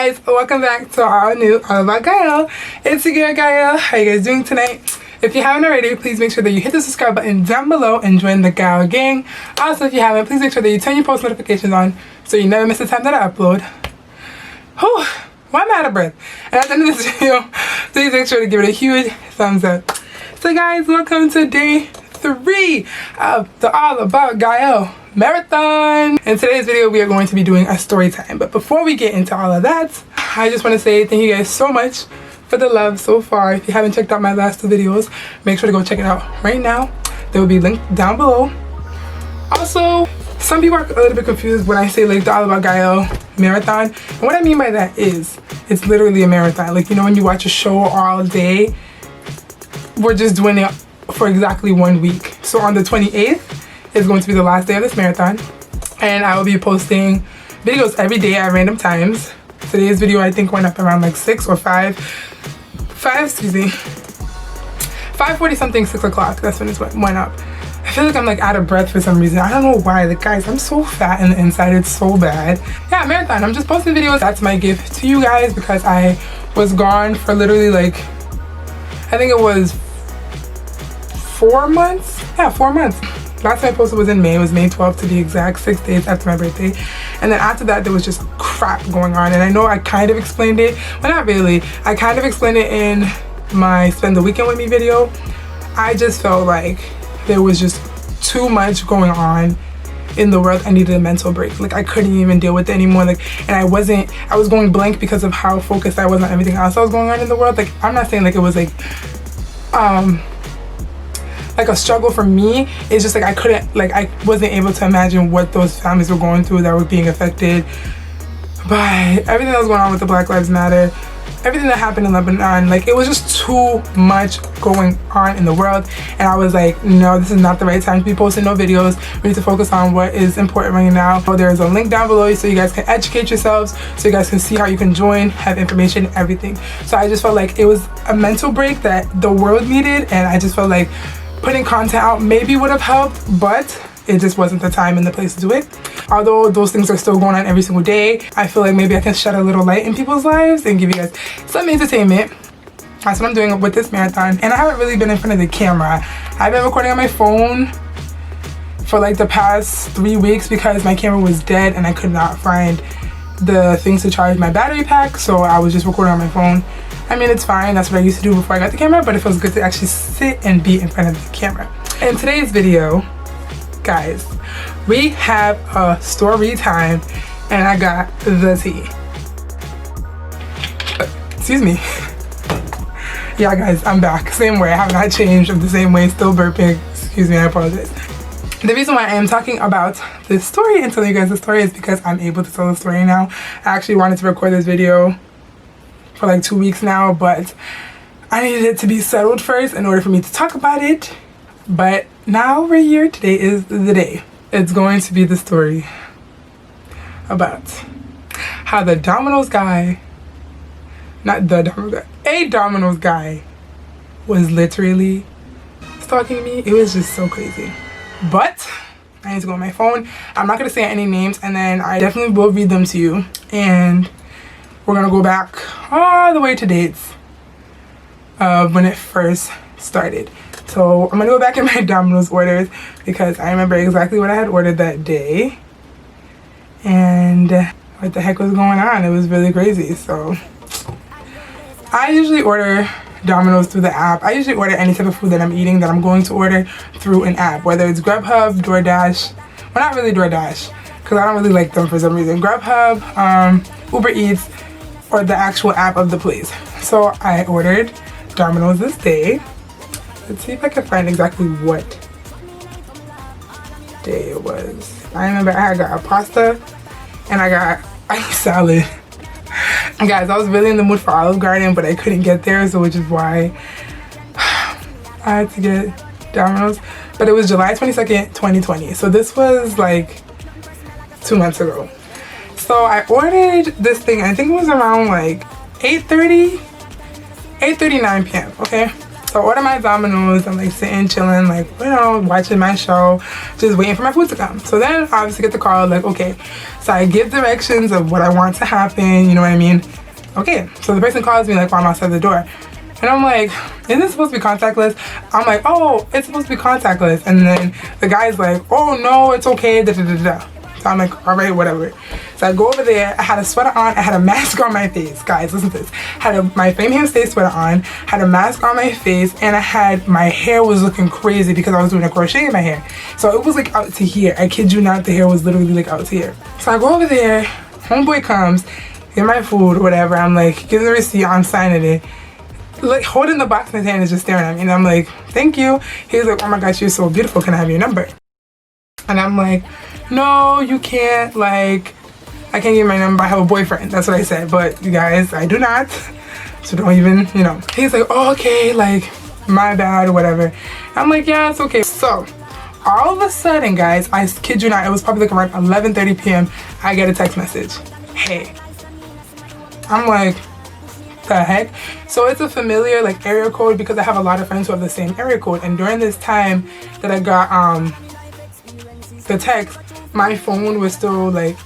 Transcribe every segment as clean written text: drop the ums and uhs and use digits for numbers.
guys, welcome back to our new All About Gaelle. It's your girl Gaelle. How you guys doing tonight? If you haven't already, please make sure that you hit the subscribe button down below and join the Gaelle gang. Also, if you haven't, please make sure that you turn your post notifications on so you never miss the time that I upload. Whew, why am I out of breath? And at the end of this video, please make sure to give it a huge thumbs up. So guys, welcome to day 3 of the All About Gaelle Marathon. In today's video, we are going to be doing a story time. But before we get into all of that, I just want to say thank you guys so much for the love so far. If you haven't checked out my last 2 videos, make sure to go check it out right now. They will be linked down below. Also, some people are a little bit confused when I say like the All About Gaelle Marathon. And what I mean by that is, it's literally a marathon. Like, you know, when you watch a show all day, we're just doing it for exactly 1 week. So on the 28th is going to be the last day of this marathon, and I will be posting videos every day at random times. Today's video I think went up around like 6 or 5:40 something, 6 o'clock. That's when it went up. I feel like I'm like out of breath for some reason. I don't know why. Like, guys, I'm so fat in the inside. It's so bad. Yeah, marathon. I'm just posting videos. That's my gift to you guys because I was gone for literally like, I think it was 4 months. Yeah, 4 months. Last time I posted was in May. It was May 12th to be exact, 6 days after my birthday. And then after that, there was just crap going on. And I know I kind of explained it. Well, not really. I kind of explained it in my Spend the Weekend With Me video. I just felt like there was just too much going on in the world. I needed a mental break. Like, I couldn't even deal with it anymore. Like, and I was going blank because of how focused I was on everything else that was going on in the world. Like, I'm not saying like it was like a struggle for me. It's just like I wasn't able to imagine what those families were going through that were being affected by everything that was going on with the Black Lives Matter, everything that happened in Lebanon. Like, it was just too much going on in the world, and I was like, no, this is not the right time to be posting no videos. We need to focus on what is important right now. So there's a link down below so you guys can educate yourselves, so you guys can see how you can join, have information, everything. So I just felt like it was a mental break that the world needed, and I just felt like putting content out maybe would have helped, but it just wasn't the time and the place to do it. Although those things are still going on every single day, I feel like maybe I can shed a little light in people's lives and give you guys some entertainment. That's what I'm doing with this marathon. And I haven't really been in front of the camera. I've been recording on my phone for like the past 3 weeks because my camera was dead and I could not find the things to charge my battery pack, so I was just recording on my phone. I mean, it's fine. That's what I used to do before I got the camera, but it feels good to actually sit and be in front of the camera. In today's video, guys, we have a story time, and I got the tea. Excuse me. Yeah, guys, I'm back. Same way. I have not changed. I'm the same way. Still burping. Excuse me. I apologize. The reason why I am talking about this story and telling you guys the story is because I'm able to tell the story now. I actually wanted to record this video for like 2 weeks now, but I needed it to be settled first in order for me to talk about it. But now we're here. Today is the day. It's going to be the story about how the Domino's guy, not the Domino's guy, a Domino's guy was literally stalking me. It was just so crazy. But I need to go on my phone. I'm not going to say any names, and then I definitely will read them to you. And we're going to go back all the way to dates of when it first started. So I'm going to go back in my Domino's orders because I remember exactly what I had ordered that day. And what the heck was going on? It was really crazy. So I usually order Domino's through the app. I usually order any type of food that I'm eating that I'm going to order through an app, whether it's Grubhub, DoorDash. Well, not really DoorDash because I don't really like them for some reason. Grubhub, Uber Eats, or the actual app of the place. So I ordered Domino's this day. Let's see if I can find exactly what day it was. I remember I got a pasta and I got ice salad. Guys, I was really in the mood for Olive Garden, but I couldn't get there, so which is why I had to get Domino's. But it was July 22nd, 2020. So this was like 2 months ago. So I ordered this thing, I think it was around like 8:39 p.m. okay? So I order my Domino's. I'm like sitting, chilling, like, you know, watching my show, just waiting for my food to come. So then I obviously get the call, like, okay. So I give directions of what I want to happen, you know what I mean? Okay, so the person calls me like while I'm outside the door. And I'm like, isn't it supposed to be contactless? I'm like, oh, it's supposed to be contactless. And then the guy's like, oh no, it's okay, da da da da. So I'm like, all right, whatever. So I go over there. I had a sweater on. I had a mask on my face. Guys, listen to this. Had my Flame Ham Stay sweater on. Had a mask on my face. And I had, my hair was looking crazy because I was doing a crochet in my hair. So it was like out to here. I kid you not, the hair was literally like out to here. So I go over there. Homeboy comes, get my food, whatever. I'm like, give the receipt. I'm signing it. Like holding the box in his hand is just staring at me. And I'm like, thank you. He's like, oh my gosh, you're so beautiful. Can I have your number? And I'm like, no, you can't. Like, I can't give you my number. I have a boyfriend. That's what I said. But you guys, I do not. So don't even, you know. He's like, oh, okay, like, my bad or whatever. I'm like, yeah, it's okay. So all of a sudden, guys, I kid you not, it was probably like around 11:30 p.m. I get a text message. Hey. I'm like, the heck? So it's a familiar like area code because I have a lot of friends who have the same area code. And during this time that I got the text, my phone was still like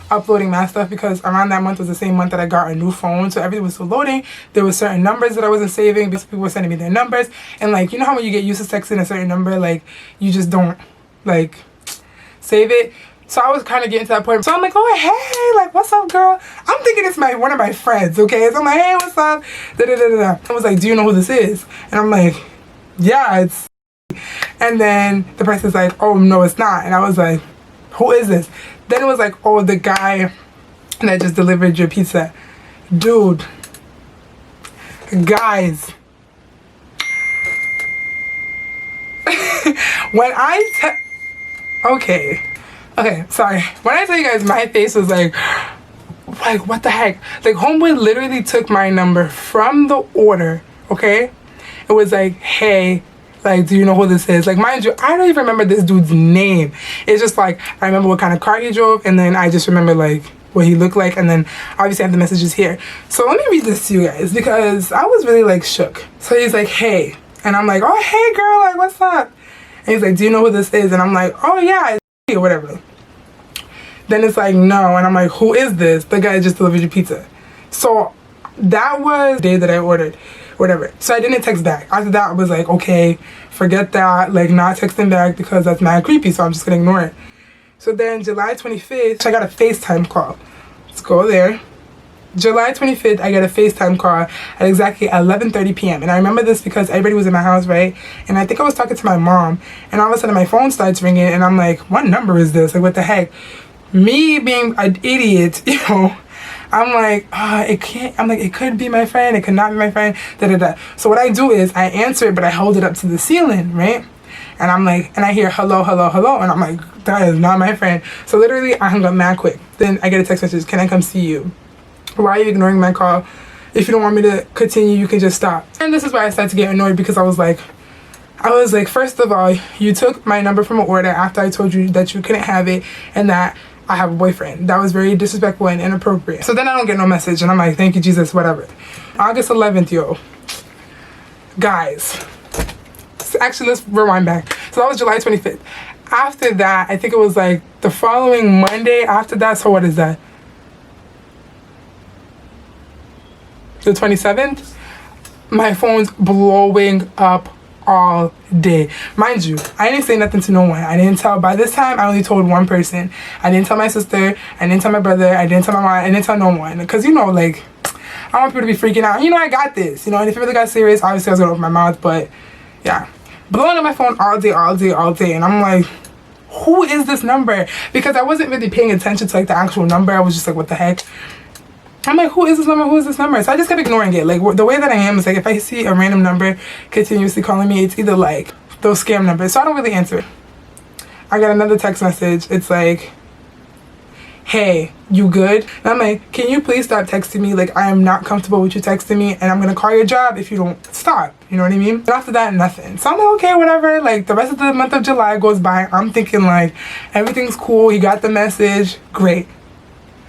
uploading my stuff because around that month was the same month that I got a new phone, so everything was still loading. There was certain numbers that I wasn't saving because people were sending me their numbers, and like, you know how when you get used to texting a certain number, like you just don't like save it. So I was kind of getting to that point. So I'm like, oh hey, like what's up, girl? I'm thinking it's one of my friends, okay? So I'm like, hey, what's up? Da da da da. I was like, do you know who this is? And I'm like, yeah, it's. And then the person's like, oh no, it's not. And I was like, who is this? Then it was like, oh, the guy that just delivered your pizza. Dude, guys, when okay, sorry. When I tell you guys, my face was like what the heck? Like, homeboy literally took my number from the order, okay? It was like, hey, like, do you know who this is? Like, mind you, I don't even remember this dude's name. It's just like, I remember what kind of car he drove, and then I just remember like what he looked like, and then obviously I have the messages here. So let me read this to you guys because I was really like shook. So he's like, hey, and I'm like, oh hey girl, like what's up? And he's like, do you know who this is? And I'm like, oh yeah, it's or whatever. Then it's like, no, and I'm like, who is this? The guy just delivered your pizza. So that was the day that I ordered, whatever. So I didn't text back. After that, I was like, okay, forget that, like not texting back because that's mad creepy, so I'm just gonna ignore it. So then July 25th, I got a FaceTime call. Let's go there. July 25th, I get a FaceTime call at exactly 11:30 p.m. And I remember this because everybody was in my house, right? And I think I was talking to my mom, and all of a sudden my phone starts ringing, and I'm like, what number is this? Like, what the heck? Me being an idiot, you know, I'm like, it can't, I'm like, it could be my friend, it could not be my friend, da da da. So what I do is I answer it, but I hold it up to the ceiling, right? And I'm like, and I hear hello, hello, hello, and I'm like, that is not my friend. So literally I hung up mad quick. Then I get a text message, can I come see you? Why are you ignoring my call? If you don't want me to continue, you can just stop. And this is why I started to get annoyed because I was like, first of all, you took my number from an order after I told you that you couldn't have it and that I have a boyfriend. That was very disrespectful and inappropriate. So then I don't get no message and I'm like, thank you, Jesus, whatever. August 11th, yo. Guys. Actually, let's rewind back. So that was July 25th. After that, I think it was like the following Monday after that. So what is that? The 27th? My phone's blowing up all day. Mind you, I didn't say nothing to no one. I didn't tell, by this time I only told one person. I didn't tell my sister, I didn't tell my brother, I didn't tell my mom, I didn't tell no one. Because you know, like, I don't want people to be freaking out. You know, I got this, you know, and if it really got serious, obviously I was gonna open my mouth, but yeah. Blowing up my phone all day, all day, all day, and I'm like, who is this number? Because I wasn't really paying attention to like the actual number. I was just like, what the heck? I'm like, who is this number? Who is this number? So I just kept ignoring it. Like, the way that I am is like, if I see a random number continuously calling me, it's either like those scam numbers. So I don't really answer. I got another text message. It's like, hey, you good? And I'm like, can you please stop texting me? Like, I am not comfortable with you texting me, and I'm gonna call your job if you don't stop. You know what I mean? And after that, nothing. So I'm like, okay, whatever. Like, the rest of the month of July goes by. I'm thinking like, everything's cool. He got the message. Great.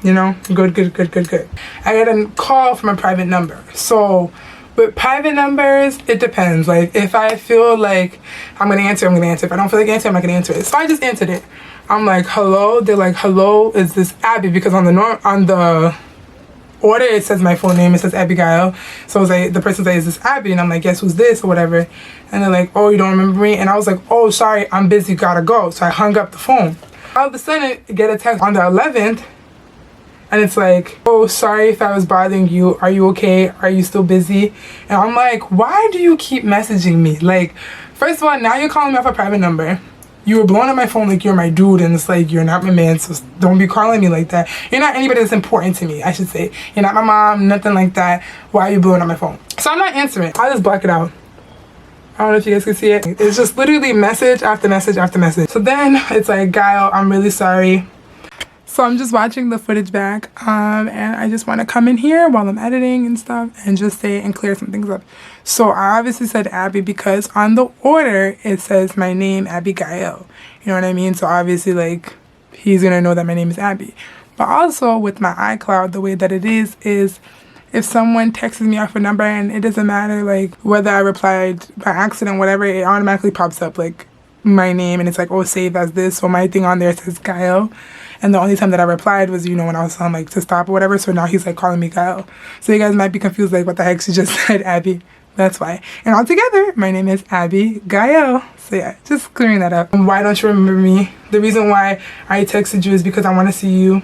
You know, good. I got a call from a private number. So With private numbers, it depends. Like, if I feel like I'm gonna answer, I'm gonna answer. If I don't feel like answering, I'm not gonna answer it. So I just answered it. I'm like, hello? They're like, hello, is this Abby? Because on the order, it says my full name. It says Abigail. So it's like, the person's like, is this Abby? And I'm like, yes, who's this? Or whatever. And they're like, oh, you don't remember me? And I was like, oh, sorry, I'm busy, gotta go. So I hung up the phone. All of a sudden, I get a text on the 11th. And it's like, oh, sorry if I was bothering you. Are you okay? Are you still busy? And I'm like, why do you keep messaging me? Like, first of all, now you're calling me off a private number. You were blowing up my phone like you're my dude, and it's like, you're not my man, so don't be calling me like that. You're not anybody that's important to me, I should say. You're not my mom, nothing like that. Why are you blowing up my phone? So I'm not answering. I just block it out. I don't know if you guys can see it. It's just literally message after message after message. So then it's like, Gaelle, I'm really sorry. So I'm just watching the footage back, and I just want to come in here while I'm editing and stuff and just say and clear some things up. So I obviously said Abby because on the order it says my name, Abigail. You know what I mean? So obviously, like, he's gonna know that my name is Abby. But also with my iCloud, the way that it is if someone texts me off a number, and it doesn't matter like whether I replied by accident, whatever, it automatically pops up like my name, and it's like, oh, save as this. So my thing on there says Gaelle. And the only time that I replied was, you know, when I was telling like to stop or whatever. So now he's like calling me Gaelle. So you guys might be confused, like, what the heck, she just said Abby. That's why. And altogether, my name is Abby Gaelle. So yeah, just clearing that up. And why don't you remember me? The reason why I texted you is because I want to see you.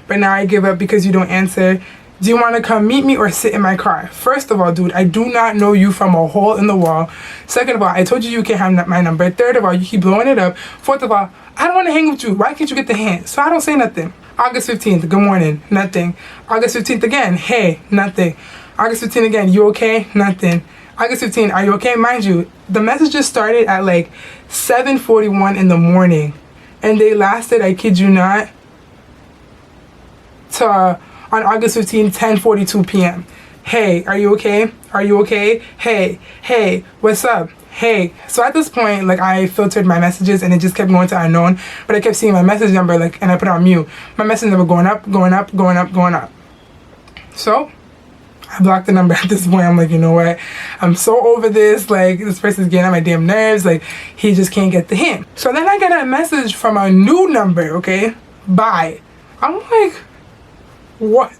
But now I give up because you don't answer. Do you want to come meet me or sit in my car? First of all, dude, I do not know you from a hole in the wall. Second of all, I told you you can't have my number. Third of all, you keep blowing it up. Fourth of all, I don't want to hang with you. Why can't you get the hint? So I don't say nothing. August 15th, good morning, nothing. August 15th again, hey, nothing. August 15th again, you okay? Nothing. August 15th, are you okay? Mind you, the messages started at like 7:41 in the morning. And they lasted, I kid you not, to on August 15th, 10:42 p.m. Hey, are you okay? Are you okay? Hey, what's up? Hey. So at this point, like, I filtered my messages and it just kept going to unknown, but I kept seeing my message number, like, and I put it on mute. My message number going up, going up, going up, going up. So I blocked the number at this point. I'm like, you know what? I'm so over this. Like, this person's getting on my damn nerves. Like, he just can't get the hint. So then I get a message from a new number, okay? Bye. I'm like, what?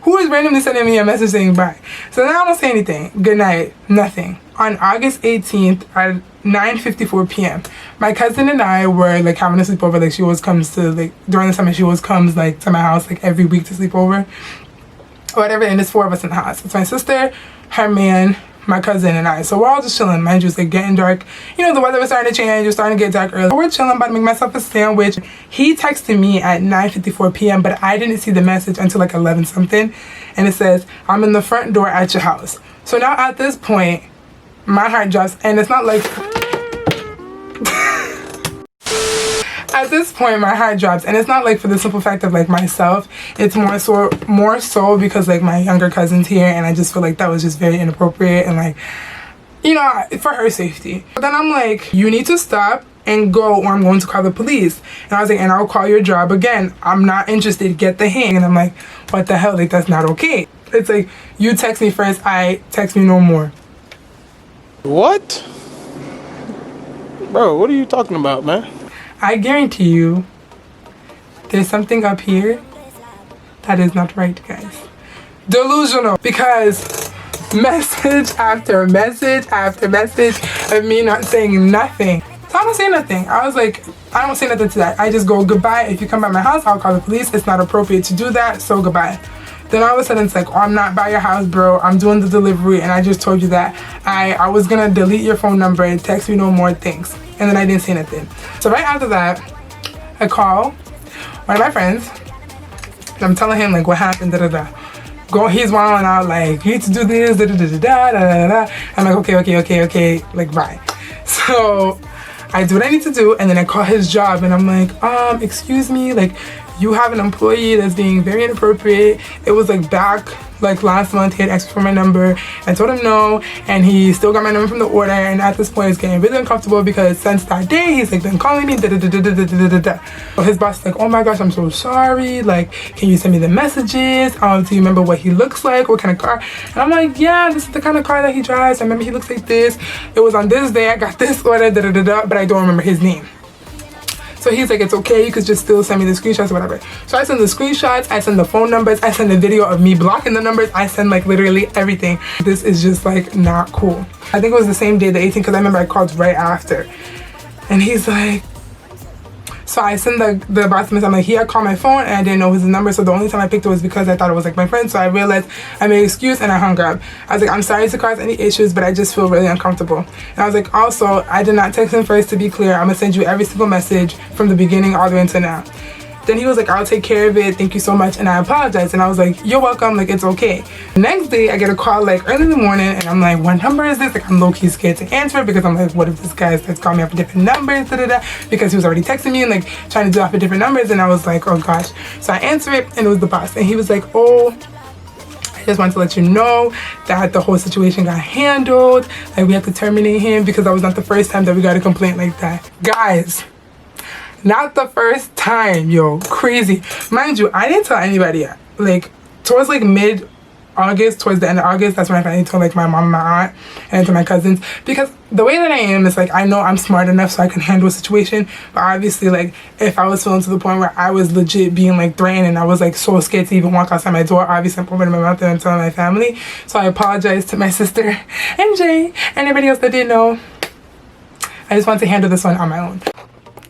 Who is randomly sending me a message saying bye? So now I don't say anything. Good night. Nothing. On August 18th at 9:54 p.m. my cousin and I were like having a sleepover. Like, she always comes to, like, during the summer, she always comes like to my house like every week to sleep over or whatever. And there's 4 of us in the house. It's my sister, her man, my cousin, and I. So we're all just chilling. Mind you, it's like getting dark. You know, the weather was starting to change. It was starting to get dark early. So we're chilling, about to make myself a sandwich. He texted me at 9:54 p.m. but I didn't see the message until like 11 something. And it says, I'm in the front door at your house. So now at this point, my heart drops, and it's not like at this point my heart drops, and it's not like for the simple fact of like myself. It's more so because like my younger cousin's here, and I just feel like that was just very inappropriate, and like, you know, for her safety. But then I'm like, you need to stop and go, or I'm going to call the police. And I was like, and I'll call your job again. I'm not interested. Get the hang. And I'm like, what the hell? Like, that's not okay. It's like, you text me first, I text me no more. What? Bro, what are you talking about, man? I guarantee you, there's something up here that is not right, guys. Delusional. Because message after message after message of me not saying nothing. So I don't say nothing. I was like, I don't say nothing to that. I just go, goodbye. If you come by my house, I'll call the police. It's not appropriate to do that, so goodbye. Then all of a sudden it's like, oh, I'm not by your house, bro. I'm doing the delivery, and I just told you that I was gonna delete your phone number and text me no more things. And then I didn't say nothing. So right after that, I call one of my friends, and I'm telling him like what happened, he's wilding out like, you need to do this, I'm like, okay, like, bye. So I do what I need to do, and then I call his job, and I'm like, excuse me, like, you have an employee that's being very inappropriate. It was like back like last month he had asked for my number. I told him no, and he still got my number from the order, and at this point it's getting really uncomfortable because since that day he's like been calling me So his boss is like, oh my gosh, I'm so sorry, like can you send me the messages? Do you remember what he looks like, what kind of car? And I'm like, yeah, this is the kind of car that he drives. I remember he looks like this, it was on this day I got this order, but I don't remember his name. So he's like, it's okay, you could just still send me the screenshots or whatever. So I send the screenshots, I send the phone numbers, I send the video of me blocking the numbers, I send like literally everything. This is just like not cool. I think it was the same day, the 18th, because I remember I called right after. And he's like, so I send the boss message. I'm like, he had called my phone and I didn't know his number, so the only time I picked it was because I thought it was like my friend. So I realized I made an excuse and I hung up. I was like, I'm sorry to cause any issues, but I just feel really uncomfortable. And I was like, also, I did not text him first, to be clear. I'm gonna send you every single message from the beginning all the way until now. Then he was like, I'll take care of it, thank you so much, and I apologize. And I was like, you're welcome, like it's okay. The next day I get a call like early in the morning and I'm like, what number is this? Like I'm low-key scared to answer it because I'm like, what if this guy starts calling me off of different numbers, because he was already texting me and like trying to do off of different numbers. And I was like, oh gosh. So I answer it and it was the boss, and he was like, oh, I just wanted to let you know that the whole situation got handled, like we have to terminate him because that was not the first time that we got a complaint like that. Guys, not the first time, yo, crazy. Mind you, I didn't tell anybody yet. Like towards like mid-August, towards the end of August, that's when I finally told like my mom and my aunt and to my cousins, because the way that I am is like, I know I'm smart enough so I can handle a situation, but obviously like if I was feeling to the point where I was legit being like threatened and I was like so scared to even walk outside my door, obviously I'm opening my mouth and I'm telling my family. So I apologize to my sister and Jay and everybody else that didn't know. I just want to handle this one on my own.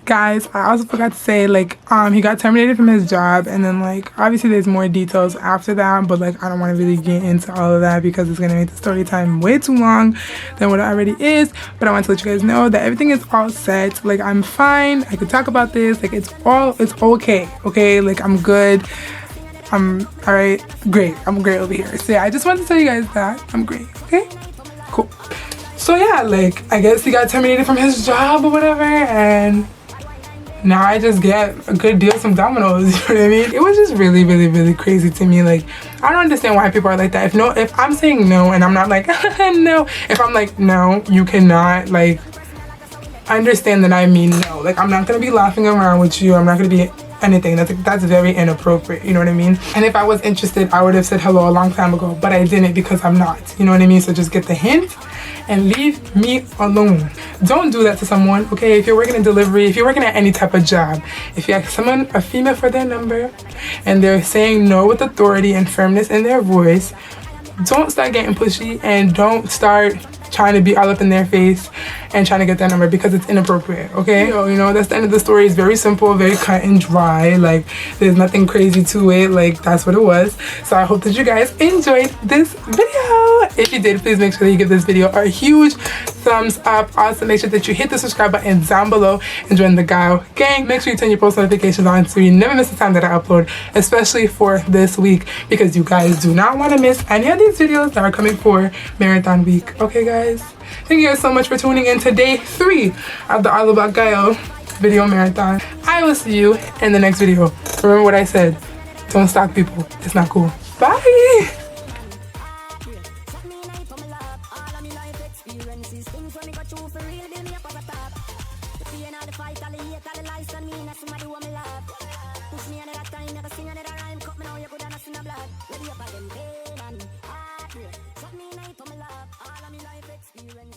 Guys, I also forgot to say, like, he got terminated from his job, and then, like, obviously there's more details after that, but, like, I don't want to really get into all of that because it's going to make the story time way too long than what it already is. But I want to let you guys know that everything is all set. Like, I'm fine. I could talk about this. Like, it's okay, okay? Like, I'm good. I'm alright. Great. I'm great over here. So, yeah, I just wanted to tell you guys that I'm great, okay? Cool. So, yeah, like, I guess he got terminated from his job or whatever, and now I just get a good deal from Domino's, you know what I mean? It was just really, really, really crazy to me. Like, I don't understand why people are like that. If I'm saying no and I'm not like, no. If I'm like, no, you cannot, like, understand that I mean no. Like, I'm not gonna be laughing around with you. I'm not gonna be anything. That's very inappropriate, you know what I mean? And if I was interested, I would have said hello a long time ago, but I didn't because I'm not, you know what I mean? So just get the hint and leave me alone. Don't do that to someone, okay? If you're working in delivery, if you're working at any type of job, if you ask someone, a female, for their number and they're saying no with authority and firmness in their voice, don't start getting pushy and don't start trying to be all up in their face and trying to get that number because it's inappropriate, okay? So, you know, that's the end of the story. It's very simple, very cut and dry. Like, there's nothing crazy to it. Like, that's what it was. So I hope that you guys enjoyed this video. If you did, please make sure that you give this video a huge thumbs up. Also, make sure that you hit the subscribe button down below and join the Gaelle gang. Make sure you turn your post notifications on so you never miss the time that I upload, especially for this week, because you guys do not want to miss any of these videos that are coming for marathon week. Okay, guys? Thank you guys so much for tuning in to day 3 of the All About Gaelle video marathon. I will see you in the next video. Remember what I said. Don't stalk people. It's not cool. Bye! Shut me night for my love, all of me life experience.